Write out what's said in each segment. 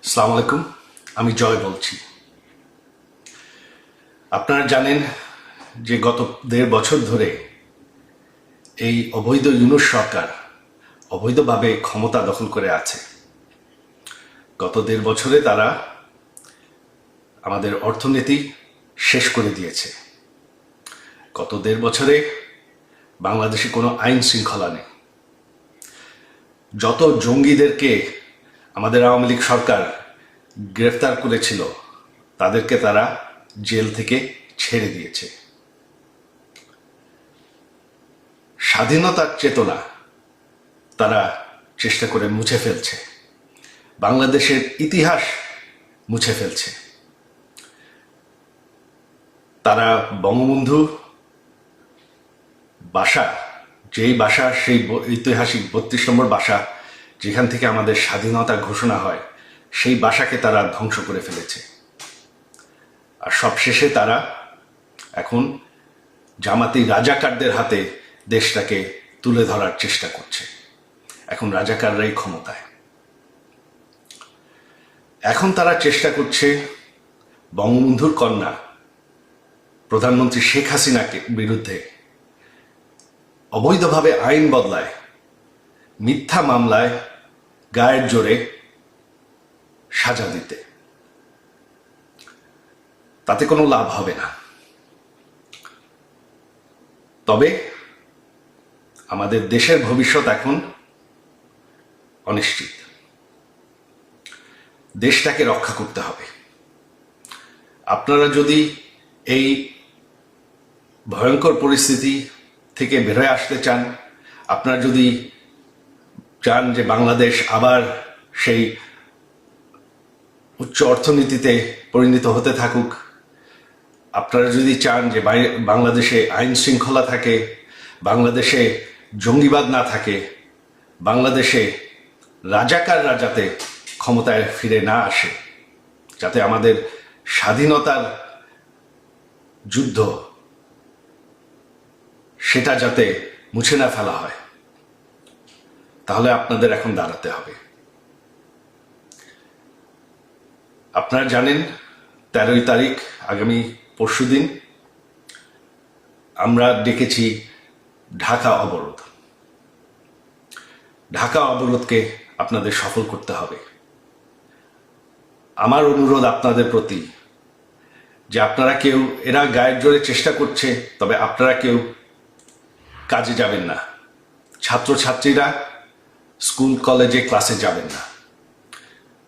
আসসালামু আলাইকুম। আমি জয় বলছি। আপনারা জানেন যে গত ১.৫ বছর ধরে এই অবৈধ ইউনূস সরকার অবৈধভাবে ক্ষমতা দখল করে আছে। গত ১.৫ বছরে তারা আমাদের অর্থনীতি শেষ করে দিয়েছে। গত ১.৫ বছরে বাংলাদেশে কোনো আইন শৃঙ্খলা নেই। যত জঙ্গিদেরকে আমাদের আওয়ামী লীগ সরকার গ্রেফতার করেছিল তাদেরকে তারা জেল থেকে ছেড়ে দিয়েছে। স্বাধীনতার চেতনা তারা চেষ্টা করে মুছে ফেলছে, বাংলাদেশের ইতিহাস মুছে ফেলছে। তারা বঙ্গবন্ধু বাসা, যেই বাসা, সেই ঐতিহাসিক ৩২ নম্বর বাসা যেখান থেকে আমাদের স্বাধীনতা ঘোষণা হয়, সেই বাসাকে তারা ধ্বংস করে ফেলেছে। আর সবশেষে তারা এখন জামাতি রাজাকারদের হাতে দেশটাকে তুলে ধরার চেষ্টা করছে। এখন রাজাকাররাই ক্ষমতায়। এখন তারা চেষ্টা করছে বঙ্গবন্ধুর কন্যা প্রধানমন্ত্রী শেখ হাসিনাকে বিরুদ্ধে অবৈধভাবে আইন বদলায়, মিথ্যা মামলায় গায়ের জোরে সাজা দিতে। তাতে কোনো লাভ হবে না। তবে আমাদের দেশের ভবিষ্যৎ এখন অনিশ্চিত। দেশটাকে রক্ষা করতে হবে। আপনারা যদি এই ভয়ঙ্কর পরিস্থিতি থেকে বের হয়ে আসতে চান, আপনারা যদি চান যে বাংলাদেশ আবার সেই উচ্চ অর্থনীতিতে পরিণত হতে থাকুক, আপনারা যদি চান যে বাংলাদেশে আইন শৃঙ্খলা থাকে, বাংলাদেশে জঙ্গিবাদ না থাকে, বাংলাদেশে রাজাকাররা যাতে ক্ষমতায় ফিরে না আসে, যাতে আমাদের স্বাধীনতার যুদ্ধ সেটা যাতে মুছে না ফেলা হয়, তাহলে আপনাদের এখন দাঁড়াতে হবে। আপনারা জানেন ১৩ই তারিখ, আগামী পরশুদিন আমরা ডেকেছি ঢাকা অবরোধ। ঢাকা অবরোধকে আপনাদের সফল করতে হবে। আমার অনুরোধ আপনাদের প্রতি যে আপনারা কেউ, এরা গায়ের জোরে চেষ্টা করছে, তবে আপনারা কেউ কাজে যাবেন না। ছাত্রছাত্রীরা স্কুল কলেজে ক্লাসে যাবেন না।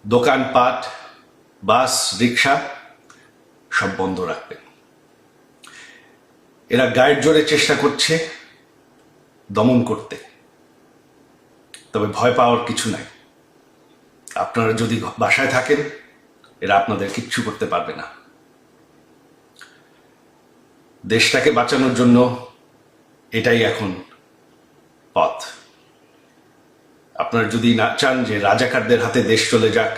দোকানপাট, বাস, রিক্সা সব বন্ধ রাখবেন। এরা গায়ের জোরে চেষ্টা করছে দমন করতে, তবে ভয় পাওয়ার কিছু নাই। আপনারা যদি বাসায় থাকেন, এরা আপনাদের কিচ্ছু করতে পারবে না। দেশটাকে বাঁচানোর জন্য এটাই এখন পথ। আপনারা যদি না চান যে রাজাকারদের হাতে দেশ চলে যাক,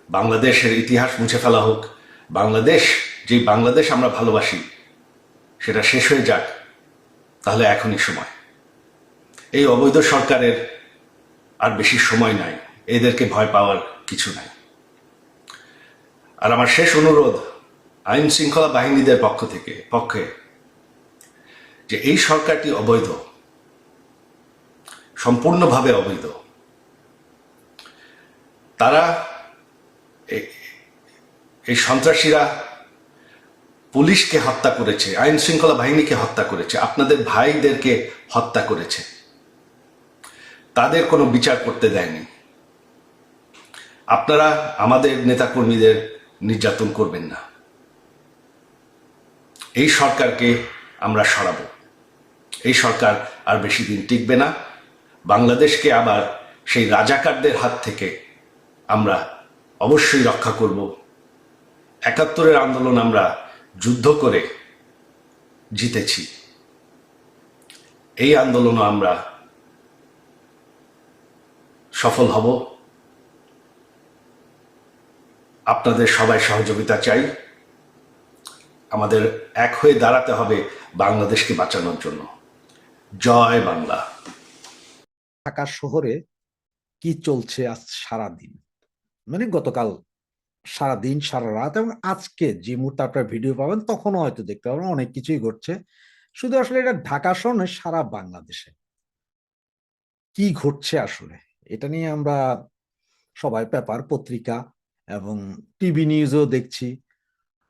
বাংলাদেশের ইতিহাস মুছে ফেলা হোক, বাংলাদেশ, যেই বাংলাদেশ আমরা ভালোবাসি, সেটা শেষ হয়ে যাক, তাহলে এখনই সময়। এই অবৈধ সরকারের আর বেশি সময় নাই, এদেরকে ভয় পাওয়ার কিছু নাই। আর আমার শেষ অনুরোধ আইন শৃঙ্খলা বাহিনীদের পক্ষে যে এই সরকারটি অবৈধ, সম্পূর্ণভাবে অবৈধ। তারা, এই সন্ত্রাসীরা পুলিশকে হত্যা করেছে, আইন শৃঙ্খলা বাহিনীকে হত্যা করেছে, আপনাদের ভাইদেরকে হত্যা করেছে। তাদের কোনো বিচার করতে দেয়নি। আপনারা আমাদের নেতাকর্মীদের নির্যাতন করবেন না। এই সরকারকে আমরা সরাবো। এই সরকার আর বেশি দিন টিকবে না। বাংলাদেশকে আবার সেই রাজাকারদের হাত থেকে আমরা অবশ্যই রক্ষা করব। ৭১-এর আন্দোলন আমরা যুদ্ধ করে জিতেছি। এই আন্দোলনও আমরা সফল হব। আপনাদের সবাই সহযোগিতা চাই। আমাদের এক হয়ে দাঁড়াতে হবে বাংলাদেশকে বাঁচানোর জন্য। জয় বাংলা। ঢাকা শহরে কি চলছে আজ সারাদিন? মানে গতকাল সারাদিন সারা রাত এবং আজকে যে মুহূর্তে আপনার ভিডিও পাবেন তখনও হয়তো দেখতে পাবেন অনেক কিছুই ঘটছে। শুধু আসলে এটা ঢাকা শহর নয়, সারা বাংলাদেশে কি ঘটছে আসলে এটা নিয়ে আমরা সবাই পেপার পত্রিকা এবং টিভি নিউজও দেখছি।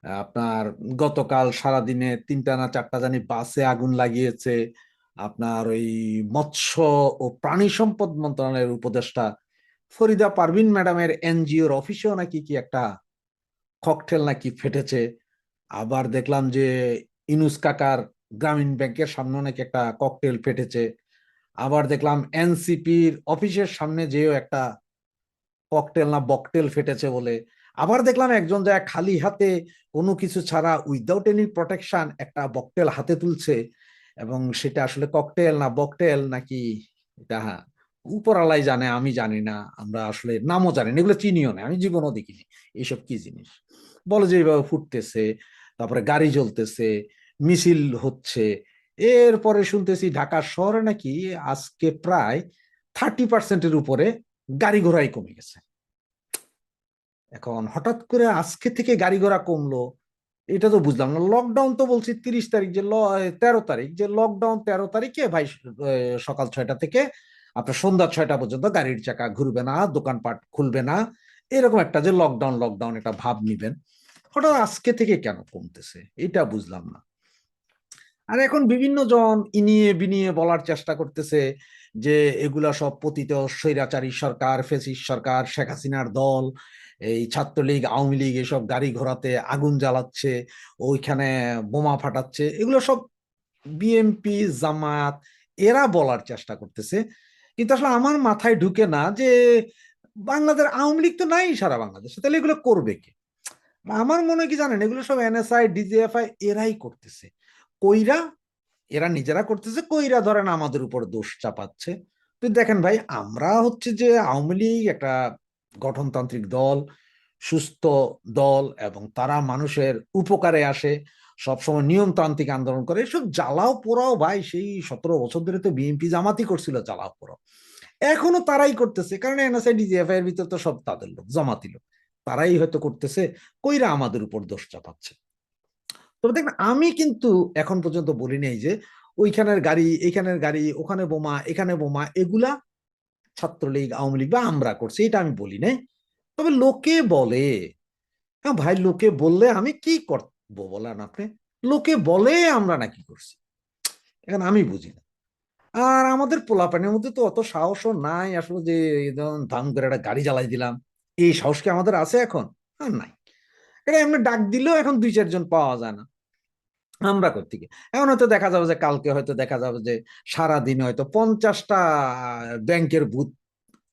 আপনার গতকাল সারাদিনে 3টা না 4টা জানি বাসে আগুন লাগিয়েছে। আপনার ওই মৎস্য ও প্রাণী সম্পদ মন্ত্রণালয়ের উপদেষ্টা ফরিদা পারভিন ম্যাডামের এনজিওর অফিসেও নাকি কি একটা ককটেল নাকি ফেটেছে। আবার দেখলাম যে ইনুস কাকার গ্রামীণ ব্যাংকের সামনে নাকি একটা ককটেল ফেটেছে। আবার দেখলাম এনসিপির অফিসের সামনে যেও একটা ককটেল না বকটেল ফেটেছে বলে। আবার দেখলাম একজন যায় খালি হাতে কোনো কিছু ছাড়া উইদাউট এনি প্রোটেকশন একটা বকটেল হাতে তুলছে, এবং সেটা আসলে ককটেল না বকটেল নাকি এটা উপরালাই জানে, আমি জানি না, আমরা আসলে নামও জানি না, এগুলো চিনিও না, আমি জীবনও দেখিনি এইসব কি জিনিস। বলে যে এইভাবে ফুটতেছে, তারপরে গাড়ি জ্বলতেছে, মিছিল হচ্ছে। এরপরে শুনতেছি ঢাকা শহরে নাকি আজকে প্রায় 30%-এর উপরে গাড়ি ঘোড়াই কমে গেছে। এখন হঠাৎ করে আজকে থেকে গাড়ি ঘোড়া কমলো, এটা তো বুঝলাম না। লকডাউন তো বলছি 30 তারিখ, যে 13 তারিখ, যে লকডাউন 13 তারিখে ভাই সকাল 6টা থেকে আপনার সন্ধ্যা 6টা পর্যন্ত গাড়ির চাকা ঘুরবে না, দোকানপাট খুলবে না, এরকম একটা যে লকডাউন লকডাউন একটা ভাব নিবেন। হঠাৎ আজকে থেকে কেন কমতেছে এটা বুঝলাম না। আর এখন বিভিন্ন জন ইনিয়ে বিনিয়ে বলার চেষ্টা করতেছে যে এগুলা সব পতিত স্বৈরাচারী সরকার, ফ্যাসিস্ট সরকার, শেখ হাসিনার দল, এই ছাত্রলীগ আওয়ামী লীগ এসব গাড়ি ঘোড়াতে আগুন জ্বালাচ্ছে, ওইখানে বোমা ফাটাচ্ছে, এগুলো সব বিএনপি জামাত এরা বলার চেষ্টা করতেছে। কিন্তু আসলে আমার মাথায় ঢুকে না যে বাংলাদেশ আওয়ামী লীগ তো নাই সারা বাংলাদেশে, তাহলে এগুলো করবে কে? আমার মনে হয় কি জানেন, এগুলো সব এনএসআই ডিজিএফআই এরাই করতেছে। কইরা এরা নিজেরা করতেছে, কইরা ধরেন আমাদের উপর দোষ চাপাচ্ছে। তো দেখেন ভাই, আমরা হচ্ছে যে আওয়ামী লীগ একটা গঠনতান্ত্রিক দল, সুস্থ দল, এবং তারা মানুষের উপকারে আসে, সবসময় নিয়মতান্ত্রিক আন্দোলন করে। এসব জ্বালাও পোড়াও ভাই সেই 17 বছর ধরে তো বিএনপি জামাতি করছিল জ্বালাও পোড়াও, এখনো তারাই করতেছে, কারণ এনএসআই ডিজিএফআই এর ভিতর তো সব তাদের লোক, জামাতি লোক, তারাই হয়তো করতেছে, কইরা আমাদের উপর দোষ চাপাচ্ছে। তবে দেখেন আমি কিন্তু এখন পর্যন্ত বলি নাই যে ওইখানের গাড়ি এইখানের গাড়ি, ওখানে বোমা এখানে বোমা, এগুলা ছাত্রলীগ আওয়ামী লীগ বা আমরা করছি, এটা আমি বলি নাই। তবে লোকে বলে, হ্যাঁ ভাই, লোকে বললে আমি কি করবো বলেন আপনি? লোকে বলে আমরা নাকি করছি, এখন আমি বুঝি না। আর আমাদের পোলাপানের মধ্যে তো অত সাহসও নাই আসলে যে ধাম করে একটা গাড়ি জ্বালাই দিলাম, এই সাহস কি আমাদের আছে এখন? আর নাই। এটা এমনি ডাক দিলেও এখন 2-4 জন পাওয়া যায় না, আমরা করতে গিয়ে এখন হয়তো দেখা যাবে যে কালকে হয়তো দেখা যাবে যে সারা দিনে হয়তো 50টা ব্যাংকের বুথ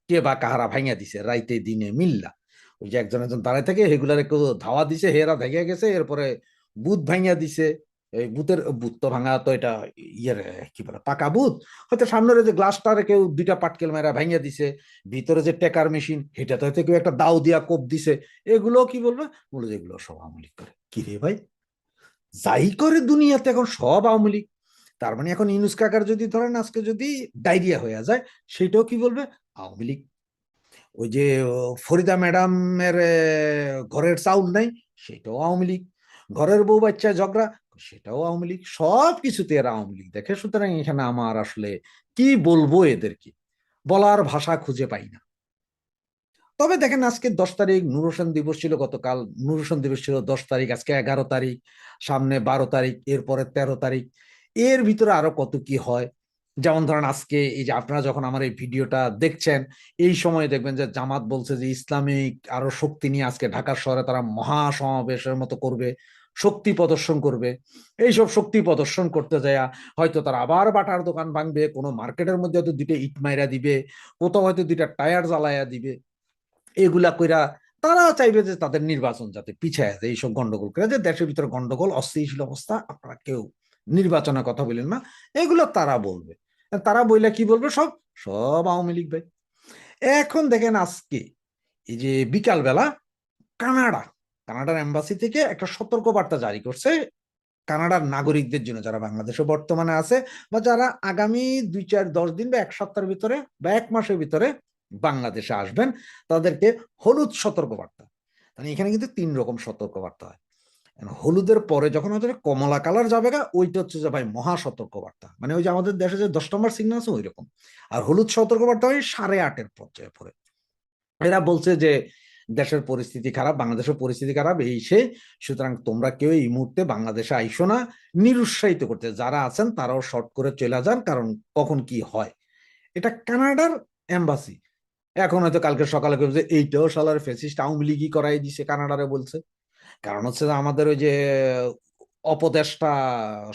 কে বা কাহারা ভাঙিয়া দিছে রাইতে দিনে মিল্লা। ওই যে একজন একজন দাঁড়ায় থাকে সেগুলার একটু ধাওয়া দিছে, হেরা ভেঙে গেছে, এরপরে বুথ ভাঙিয়া দিছে। এই বুথের বুথ তো ভাঙা তো এটা ইয়ের কি বলে পাকা বুথ, হয়তো সামনের যে গ্লাসটারে কেউ 2টা পাটকেল মেরা ভাঙিয়া দিছে, ভিতরে যে টেকার মেশিন সেটাতে হয়তো কেউ একটা দাও দিয়া কোপ দিছে। এগুলো কি বলবে, বলে যেগুলো সব আওয়ামী লীগ করে। কি রে ভাই, যাই করে দুনিয়াতে এখন সব আওয়ামী লীগ। তার মানে এখন ইউনুস কাকার যদি ধরেন আজকে যদি ডায়রিয়া হয়ে যায়, সেটাও কি বলবে, আওয়ামী লীগ। ওই যে ফরিদা ম্যাডামের ঘরের চাউল নাই, সেটাও আওয়ামী লীগ। ঘরের বউ বাচ্চা ঝগড়া, সেটাও আওয়ামী লীগ। সব কিছুতে এরা আওয়ামী লীগ দেখে। সুতরাং এখানে আমার আসলে কি বলবো এদেরকে, বলার ভাষা খুঁজে পাই না। তবে দেখেন আজকে 10 তারিখ নূর হোসেন দিবস ছিল, গতকাল নূর হোসেন দিবস ছিল 10 তারিখ, আজকে 11 তারিখ, সামনে 12 তারিখ, এরপরে 13 তারিখ, এর ভিতরে আরো কত কি হয়। যেমন ধরেন আজকে এই যে আপনারা যখন আমার এই ভিডিওটা দেখছেন, এই সময় দেখবেন যে জামাত বলছে যে ইসলামিক আরো শক্তি নিয়ে আজকে ঢাকা শহরে তারা মহা সমাবেশের মতো করবে, শক্তি প্রদর্শন করবে। এইসব শক্তি প্রদর্শন করতে যায় হয়তো তারা আবার বাটার দোকান ভাঙবে, কোনো মার্কেটের মধ্যে হয়তো 2টা ইট মাইরা দিবে, কোথাও হয়তো 2টা টায়ার জ্বালাইয়া দিবে। এগুলা কইরা তারা চাইবে যে তাদের নির্বাচন যাতে পিছায় যায়, এইসব গন্ডগোল করে, যে দেশের ভিতরে গন্ডগোল অস্থিতিশীল অবস্থা, আপনারা কেউ নির্বাচনের কথা বলেন না, এগুলো তারা বলবে। তারা বইলে কি বলবে, সব সব আওয়ামী লীগ ভাই। এখন দেখেন আজকে এই যে বিকাল বেলা কানাডা, কানাডার এম্বাসি থেকে একটা সতর্ক বার্তা জারি করছে কানাডার নাগরিকদের জন্য, যারা বাংলাদেশে বর্তমানে আছে বা যারা আগামী 2-4-10 দিন বা 1 সপ্তাহের ভিতরে বা 1 মাসের ভিতরে বাংলাদেশে আসবেন তাদেরকে হলুদ সতর্কবার্তা। মানে এখানে কিন্তু 3 রকম সতর্কবার্তা হয়। হলুদের পরে যখন ওদের কমলা কালার যাবে গা, ওইটা হচ্ছে যে ভাই মহা সতর্কবার্তা, মানে ওই যে আমাদের দেশে যে 10 নম্বর সিগন্যাল আছে ওই রকম। আর হলুদ সতর্কবার্তা হয় 8.5-এর পর্যায়ে পরে। এরা বলছে যে দেশের পরিস্থিতি খারাপ, বাংলাদেশের পরিস্থিতি খারাপ, এই সে, সুতরাং তোমরা কেউ এই মুহূর্তে বাংলাদেশে আইসো না, নিরুৎসাহিত করতে, যারা আছেন তারাও শর্ট করে চলে যান, কারণ কখন কি হয়। এটা কানাডার এম্বাসি। এখন হয়তো কালকে সকালে কেউ যে এইটাও শালার ফ্যাসিস্ট আওয়ামী লীগই করাই দিছে কানাডারে বলছে। কারণ হচ্ছে যে আমাদের ওই যে উপদেষ্টা,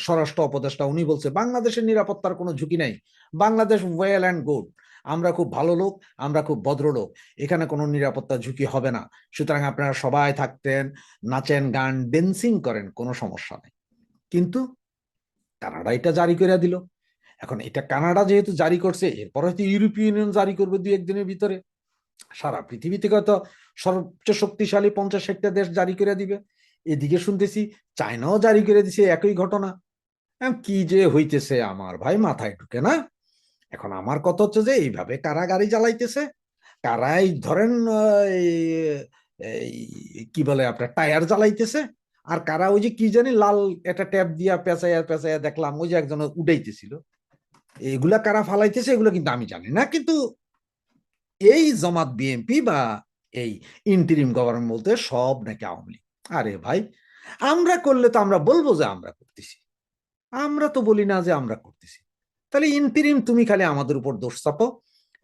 স্বরাষ্ট্র উপদেষ্টা, উনি বলছে বাংলাদেশের নিরাপত্তার কোনো ঝুঁকি নাই, বাংলাদেশ ওয়েল অ্যান্ড গুড, আমরা খুব ভালো লোক, আমরা খুব ভদ্র লোক, এখানে কোনো নিরাপত্তা ঝুঁকি হবে না, সুতরাং আপনারা সবাই থাকতেন, নাচেন, গান, ড্যান্সিং করেন, কোনো সমস্যা নেই। কিন্তু কানাডা এটা জারি করে দিল। এখন এটা কানাডা যেহেতু জারি করছে, এরপর হয়তো ইউরোপীয় ইউনিয়ন জারি করবে 2-1 দিনের ভিতরে, সারা পৃথিবী থেকে হয়তো সবচেয়ে শক্তিশালী 50-60টা দেশ জারি করে দিবে। এদিকে শুনতেছি চায়নাও জারি করে দিছে একই ঘটনা। কি যে হইতেছে আমার ভাই মাথায় ঢুকে না। এখন আমার কথা হচ্ছে যে এইভাবে কারা গাড়ি চালাইতেছে, কারাই ধরেন এই কি বলে আপনার টায়ার জ্বালাইতেছে, আর কারা ওই যে কি জানি লাল একটা ট্যাপ দিয়া পেঁচাইয়া পেঁচাইয়া দেখলাম ওই যে একজন উঠাইতেছিল, এগুলা কারা ফালাইতেছে এগুলো কিন্তু আমি জানি না। কিন্তু এই জামাত বিএনপি বা এই ইন্টিরিম গভর্নমেন্ট বলতে সব নাকি আওয়ামী লীগ। আরে ভাই, আমরা করলে তো আমরা বলবো যে আমরা করতেছি, আমরা তো বলি না যে আমরা করতেছি। তাহলে ইন্টিরিম তুমি খালি আমাদের উপর দোষ চাপো।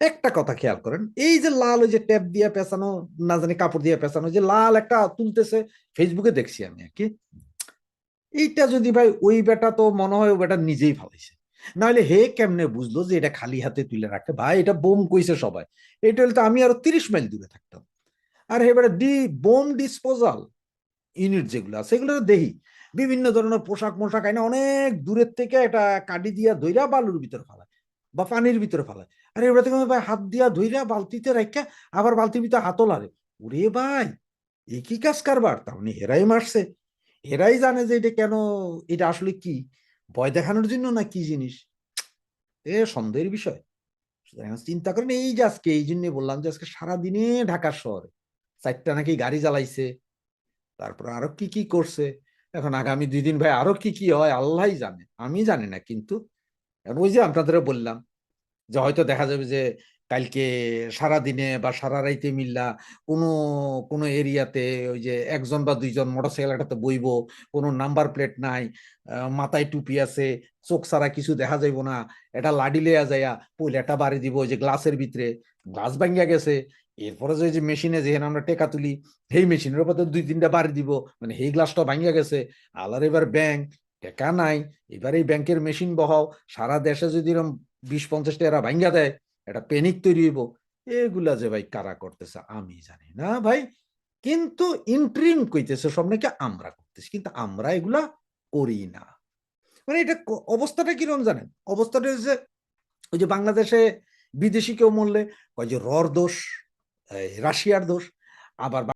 একটা কথা খেয়াল করেন, এই যে লাল ওই যে ট্যাপ দিয়ে পেঁচানো, না জানি কাপড় দিয়ে পেঁচানো, যে লাল একটা তুলতেছে, ফেসবুকে দেখছি আমি আর কি, এইটা যদি ভাই ওই বেটা, তো মনে হয় ওই বেটা নিজেই ফালাইছে, নাহলে হে কেমনে বুঝলো যে এটা খালি হাতে তুলে রাখে? ভাই এটা বোম কইছে সবাই, এটা হলে তো আমি আরো 30 মাইল দূরে থাকতাম। আর এবারে বোম ডিসপোজাল ইউনিট যেগুলো আছে সেগুলো দেখি বিভিন্ন ধরনের পোশাক মোশাক আইনা অনেক দূরের থেকে এটা কাডি দিয়া ধইরা বালুর ভিতরে ফালায় বা পানির ভিতরে ফালায়। আর এবার থেকে ভাই হাত দিয়া ধইরা বালতিতে রাখা, আবার বালতির ভিতরে হাতও লাগে। ওরে ভাই, একই কাজ কারবার, তার মানে হেরাই মারছে, এরাই জানে যে এটা কেন, এটা আসলে কি ভয় দেখানোর জন্য না কি জিনিস, সন্দেহের বিষয়। চিন্তা করেন, এই যে আজকে এই জন্য বললাম যে আজকে সারাদিনে ঢাকার শহরে 4টা নাকি গাড়ি জ্বালাইছে, তারপর আরো কি কি করছে। এখন আগামী 2 দিন ভাই আরো কি কি হয় আল্লাহই জানে, আমি জানি না। কিন্তু ওই যে আপনাদের বললাম যে হয়তো দেখা যাবে যে কালকে সারা দিনে বা সারা রাইতে মিল্লা কোনো কোনো এরিয়াতে ওই যে 1জন বা 2জন মোটরসাইকেল একটাতে বইবো, কোনো নাম্বার প্লেট নাই, মাথায় টুপি আছে, চোখ ছাড়া কিছু দেখা যাইব না, এটা লাডি লেয়া যাইয়া পয়লাটা বাড়ি দিব ওই যে গ্লাসের ভিতরে, গ্লাস ভাঙ্গিয়া গেছে, এরপরে যে মেশিনে যেখানে আমরা টেকা তুলি সেই মেশিনের উপর 2-3টা বাড়ি দিব, মানে সেই গ্লাসটা ভাঙ্গিয়া গেছে। আলার এবার ব্যাংক টেকা নাই, এবার এই ব্যাংকের মেশিন বহাও, সারা দেশে যদি এরকম 20-50টা এরা ভাঙ্গা দেয়, একটা প্যানিক তৈরি হইব। এগুলা যে ভাই কারা করতেছে আমি জানি না ভাই, কিন্তু ইন্ট্রিম কইতেছে সব নাকি আমরা করতেছি, কিন্তু আমরা এগুলা করি না। মানে এটা অবস্থাটা কিরকম জানেন? অবস্থাটা হচ্ছে ওই যে বাংলাদেশে বিদেশি কেউ মরলে কয় যে রর দোষ, রাশিয়ার দোষ, আবার